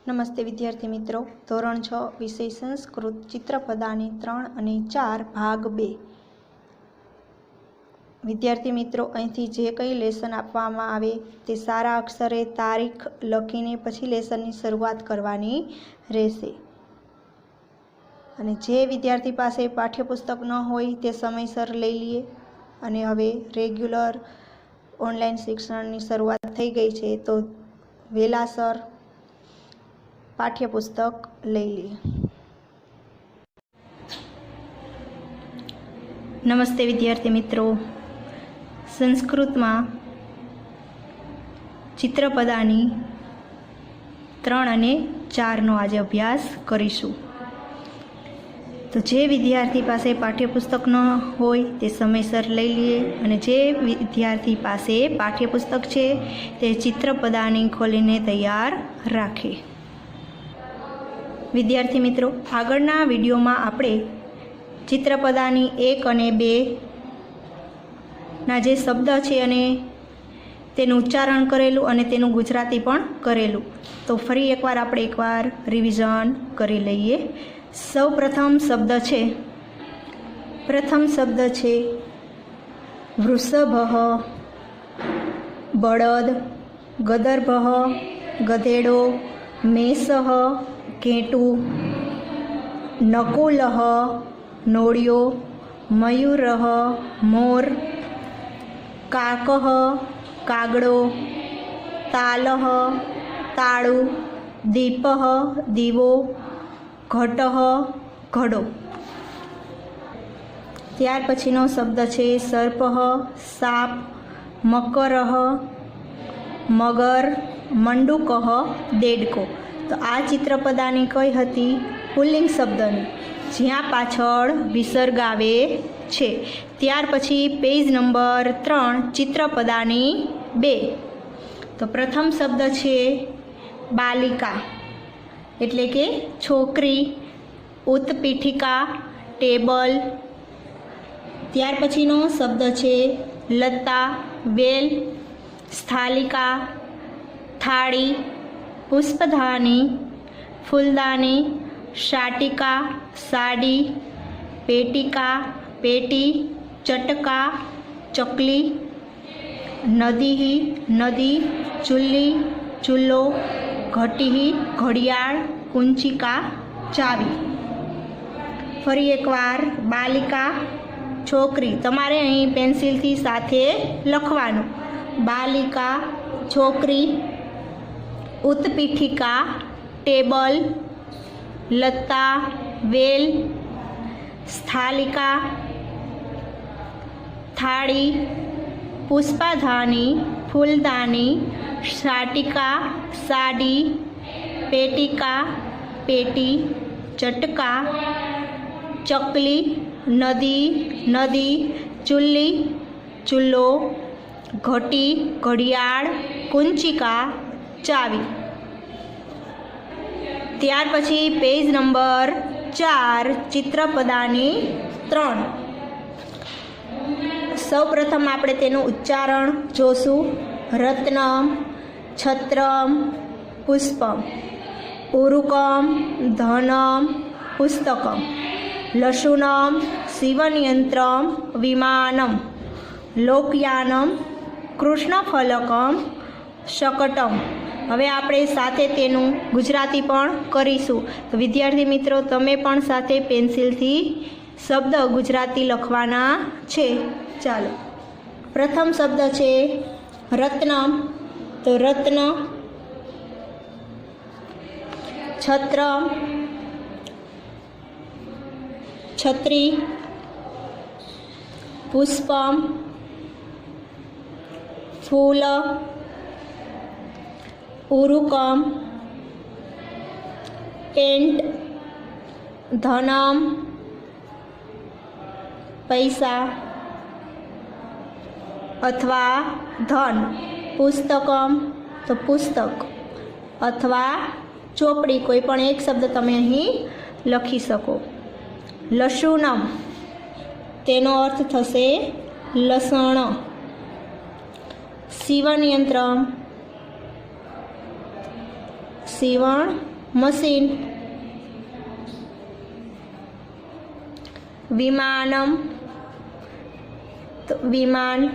નમસ્તે વિદ્યાર્થી મિત્રો, ધોરણ 6 વિષય સંસ્કૃત ચિત્રપદાની 3 અને 4 ભાગ 2। વિદ્યાર્થી મિત્રો, અહીંથી જે કંઈ લેસન આપવામાં આવે તે સારા અક્ષરે તારીખ લખીને પછી લેસનની શરૂઆત કરવાની રહેશે। અને જે વિદ્યાર્થી પાસે પાઠ્યપુસ્તક ન હોય તે સમયસર લઈ લઈએ। અને હવે રેગ્યુલર ઓનલાઈન શિક્ષણની શરૂઆત થઈ ગઈ છે, તો વહેલાસર પાઠ્યપુસ્તક લઈ લે। નમસ્તે વિદ્યાર્થી મિત્રો, સંસ્કૃતમાં ચિત્રપદાની 3 અને 4નો આજે અભ્યાસ કરીશું। તો જે વિદ્યાર્થી પાસે પાઠ્યપુસ્તક ન હોય તે સમયસર લઈ લે, અને જે વિદ્યાર્થી પાસે પાઠ્યપુસ્તક છે તે ચિત્રપદાની ખોલીને તૈયાર રાખે। વિદ્યાર્થી મિત્રો, આગળના વિડીયોમાં આપણે ચિત્રપદાની 1 અને 2ના જે શબ્દ છે અને તેનું ઉચ્ચારણ કરેલું અને તેનું ગુજરાતી પણ કરેલું। તો ફરી એકવાર આપણે રિવિઝન કરી લઈએ। સૌ પ્રથમ શબ્દ છે વૃષભ, બળદ, ગદર્ભ, ગધેડો, મેષ, ઘેટું, નકુલ, નોળિયો, મયુર, મોર, કાક, કાગડો, તાલ, તાળું, દીપ, દીવો, ઘટ, ઘડો। ત્યાર પછીનો શબ્દ છે સર્પ, સાપ, મકર, મગર, મંડુક, દેડકો। તો આ ચિત્રપદાની કઈ હતી? પુલ્લિંગ શબ્દની, જ્યાં પાછળ વિસર્ગ આવે છે। ત્યાર પછી પેજ નંબર 3 ચિત્રપદાની 2। તો પ્રથમ શબ્દ છે બાલિકા એટલે કે છોકરી, ઉત્પીઠિકા ટેબલ। ત્યાર પછીનો શબ્દ છે લતા વેલ, સ્થાલિકા થાળી, પુષ્પદાની ફૂલદાની, શાટિકા સાડી, પેટિકા પેટી, ચટકા ચકલી, નદી નદી, ચૂલ્લી ચૂલ્લો, ઘટી ઘડિયાળ, કુંચિકા ચાવી। ફરી એકવાર બાલિકા છોકરી, તમારે અહીં પેન્સિલથી સાથે લખવાનું। બાલિકા છોકરી, ઉત્પીઠિકા ટેબલ, લતા વેલ, સ્થાલિકા થાળી, પુષ્પાધાની ફૂલદાની, શાટિકા સાડી, પેટિકા પેટી, ચટકા ચકલી, નદી નદી, ચૂલ્લી ચૂલ્લો, ઘટી ઘડિયાળ, કુંચિકા ચાવી। ત્યાર પછી પેજ નંબર 4 ચિત્રપદાની 3। સૌ પ્રથમ આપણે તેનું ઉચ્ચારણ જોશું। રત્નમ, છત્રમ, પુષ્પમ, ઉરુકમ, ધનમ, પુસ્તકમ, લશુનમ, શિવનિયંત્રમ, વિમાનમ, લોકયાનમ, કૃષ્ણફલકમ, શકટમ। હવે આપણે સાથે તેનું ગુજરાતી પણ કરીશું। તો વિદ્યાર્થી મિત્રો, તમે પણ સાથે પેન્સિલથી શબ્દ ગુજરાતી લખવાના છે। ચાલો, પ્રથમ શબ્દ છે રત્નમ, તો રત્ન, છત્રમ છત્રી, પુષ્પમ ફૂલ, ઉરુકમ પેન્ટ, ધનમ પૈસા અથવા ધન, પુસ્તકમ તો પુસ્તક અથવા ચોપડી, કોઈ પણ એક શબ્દ તમે અહીં લખી શકો। લશુનમ, તેનો અર્થ થશે લસણ। શિવનિયંત્રમ, સીવણ मशीन, विमानम तो विमान,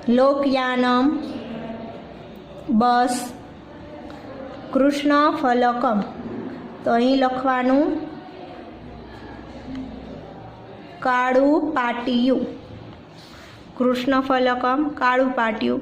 लोकयानम बस, कृष्णफलकम तो अहीं लखवानुं काळुं पाटियुं, कृष्णफलकम काळुं पाटियुं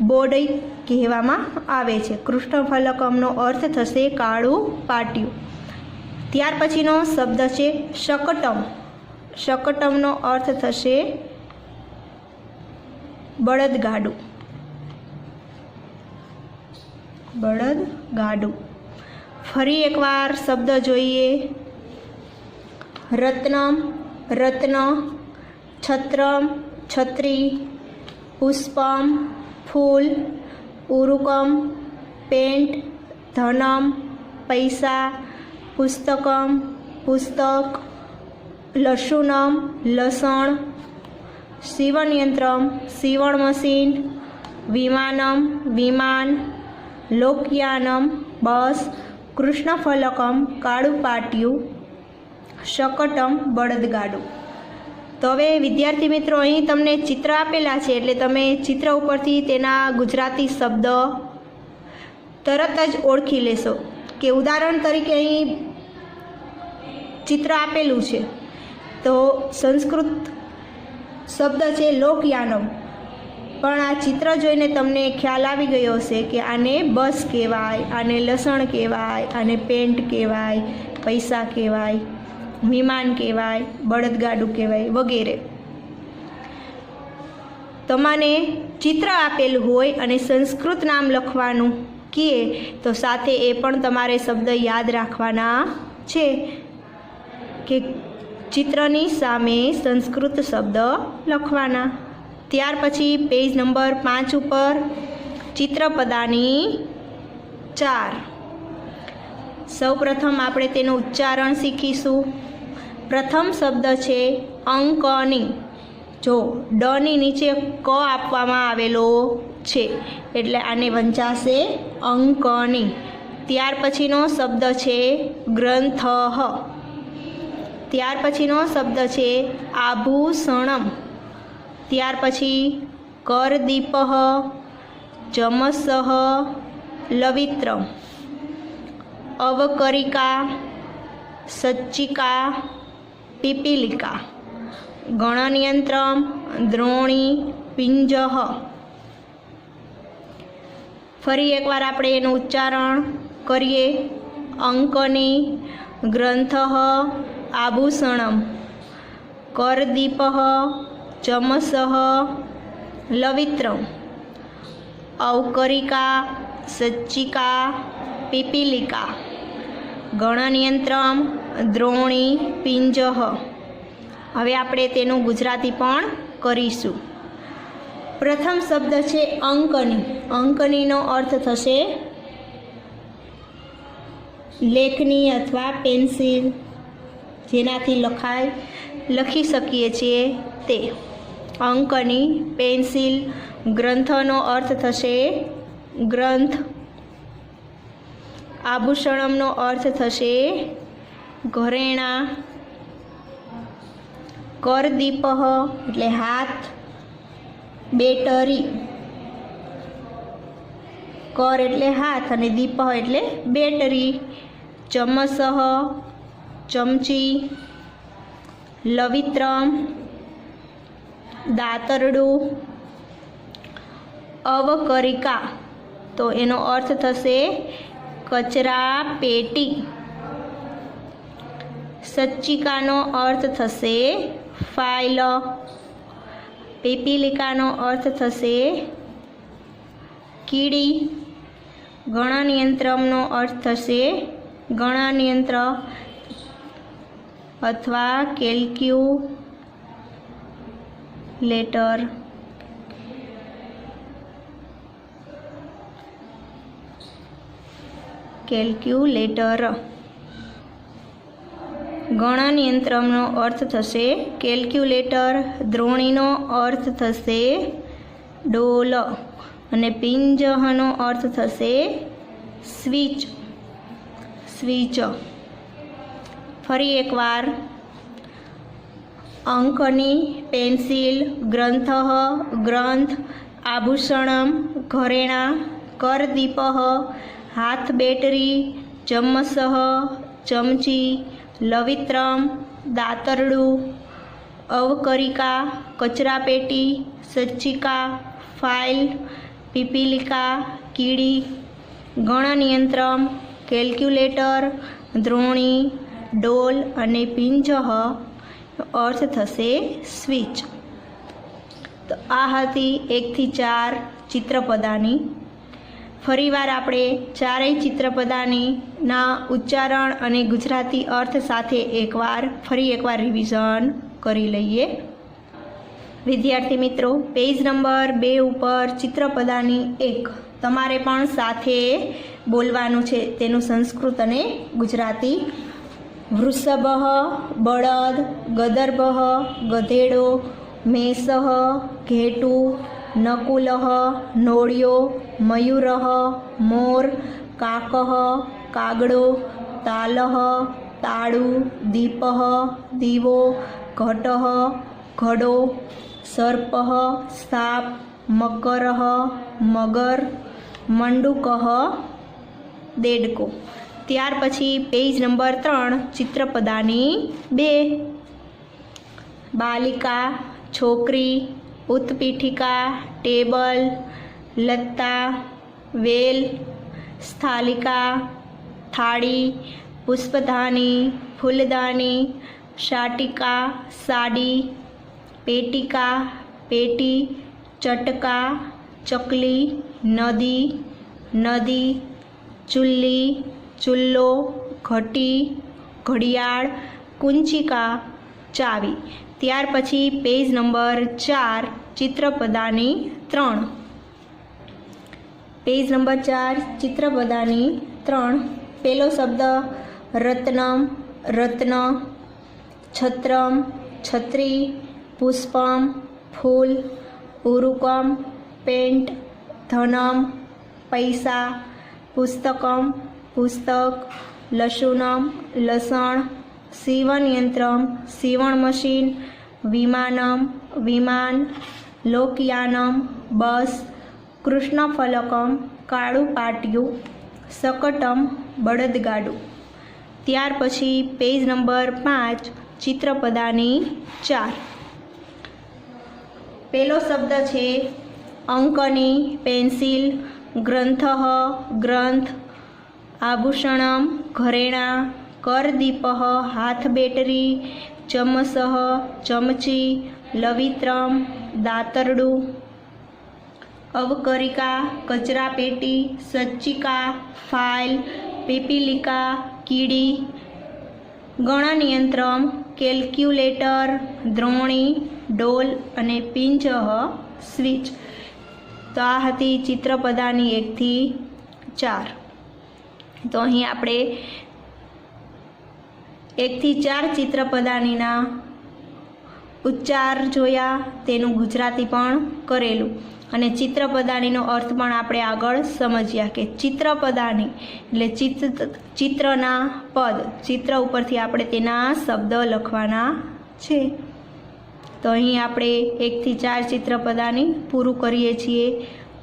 बोर्ड कहेवामां आवे छे। कृष्णफलकमनो अर्थ थशे काळुं पाटियुं। त्यार पछीनो शब्द छे शकटम। शकटमनो अर्थ थशे बळदगाडुं। बळदगाडुं। फरी एकवार शब्द जोईए। रत्नम रत्न, छत्रम छत्री, पुष्पम फूल, उरुकम पेंट, धनम पैसा, पुस्तकम पुस्तक, लशुनम लसण, सीवणयंत्रम सीवण मशीन, विमानम विमान, लोकयानम बस, कृष्णफलकम काळुं पाटियुं, शकटम बळदगाडुं। तो हवे विद्यार्थी मित्रों अहीं तमने चित्र आपेला छे एटले तमे चित्र उपरथी तेना गुजराती शब्द तरत ज ओळखी लेशो के उदाहरण तरीके अहीं चित्र आपेलुं छे तो संस्कृत शब्द छे लोकयानम पण आ चित्र जोईने तमने ख्याल आवी गयो हशे के आने बस कहेवाय, आने लसण कहेवाय, आने पेंट कहेवाय, पैसा कहेवाय, विमान कहेवाय, बळदगाडुं कहेवाय वगैरे। तमने चित्र आपेलुं होय अने संस्कृत नाम लखवानुं कहे तो साथे ए पण तमारे शब्द याद राखवाना छे के चित्रनी सामे संस्कृत शब्द लखवाना। त्यार पछी पेज नंबर 5 उपर चित्रपदानी 4 सौ प्रथम आपणे तेनुं उच्चारण शीखीशुं। प्रथम शब्द छे अंकनी। जो ड नी नीचे क आपवामां आवेलो छे एटले आने वंचाशे अंकनी। त्यार पछीनो शब्द छे ग्रंथः। त्यार पछीनो शब्द छे आभूषणम। त्यार पछी करदीपः, चमसः, लवित्रम, अवकरिका, सच्चिका, पीपीलिका, गणनियंत्रम, द्रोणी, पिंजः। फरी एकवार आपणे एनुं उच्चारण करीए। अंकनी, ग्रंथः, आभूषणम, करदीपः, चमसः, लवित्रम, अवकरिका, सच्चिका, पीपीलिका, गणनियंत्रम, द्रोणी, पिंजः। हवे आपणे तेनुं गुजराती पण करीशुं। प्रथम शब्द छे अंकनी। अंकनीनो अर्थ थशे लेखनी अथवा पेन्सिल जेनाथी लखी शकीए छीए ते अंकनी पेन्सिल। ग्रंथनो अर्थ थशे ग्रंथ। आभूषणमनो अर्थ थशे घरेणा। करदीपः एटले हाथ। बेटरी। कर एटले हाथ अने दीपः एटले बेटरी। चमसः चमची। लवित्रम दातरडું। अवकरिका तो एनो अर्थ थशे कचरा पेटी। सच्चिकानो अर्थ थशे फाइल। पीपीलिकानो अर्थ थशे कीड़ी। गणनियंत्रमनो अर्थ थशे गणनियंत्र अथवा केल्क्युलेटर। केल्क्युलेटर। गणनियंत्रमनो अर्थ थशे केल्क्युलेटर। द्रोणीनो अर्थ थशे डोल अने पिंजहनो अर्थ थशे स्विच स्विच। फरी एक वार अंकनी पेन्सिल ग्रंथः ग्रंथ आभूषणं घरेणा करदीपः हाथ बेटरी चम्मचः चमची लवित्रम दातरडू अवकरिका कचरापेटी सच्चिका फाइल पीपीलिका कीड़ी गणनियंत्रम केल्क्युलेटर द्रोणी डोल अने पिंजह अर्थ थशे स्विच। तो आ हती 1 થી 4 चित्रपदानी। फरीवार आपणे चारेय चित्रपदानी ना उच्चारण अने गुजराती अर्थ साथे फरी एकवार रिविजन करी लईए। विद्यार्थी मित्रों, पेज नंबर 2 उपर चित्रपदानी 1 तमारे पण साथे बोलवानुं छे, तेनुं संस्कृत अने गुजराती। वृषभः बळद गदर्भः गधेडो मेषः घेटू नकुलः नोळियो मयूरः मोर काकः कागड़ो तालः ताळू दीपः दीवो घटः घड़ो सर्पः साप मकरः मगर मंडूकः देडको। त्यार पछी पेज नंबर 3 चित्रपदानी 2 बालिका छोकरी उत्पीठिका टेबल लत्ता वेल स्थालिका थाड़ी पुष्पदानी फूलदानी शाटिका साड़ी पेटिका पेटी चटका चकली नदी नदी चुल्ली चुल्लो घटी घड़ियाळ कुंचिका चावी। त्यार पछी पेज नंबर 4 चित्रपदानी 3 पेज नंबर 4 चित्रपदानी 3 पेलो शब्द रत्नम रत्न छत्रम छत्री पुष्पम फूल उरुकम पेंट धनम पैसा पुस्तकम पुस्तक लशुनम लसण सीवन यंत्रम सीवण मशीन विमानम विमान लोकयानम बस कृष्णफलकम काळू पाटियु सकटम बळदगाडू। त्यार पछी पेज नंबर 5 चित्रपदानी 4 पेलो शब्द छे अंकनी पेन्सिल ग्रंथः ग्रंथ आभूषणम घरेणा करदीपः हाथ बेटरी चम्मचः चमची लवित्रम दातरडू अवकरिका कचरापेटी सच्चिका फाइल पीपीलिका कीड़ी गणनियंत्रम केल्क्युलेटर द्रोणी डोल अने पिंजह स्विच। तो आ हती चित्रपदानी 1 થી 4। तो अहीं आपणे 1 થી 4 चित्रपदानीना उच्चार जोया, तेनुं गुजराती पण करेलुं अने चित्रपदानीनो अर्थ पण आपणे आगळ समज्या के चित्रपदानी એટલે चित्रना पद चित्र उपरथी आपणे तेना शब्द लखवाना छे। तो अहीं आपणे 1 થી 4 चित्रपदानी पूरुं करीए छीए।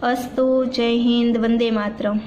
अस्तु। जय हिंद। वंदे मातरम।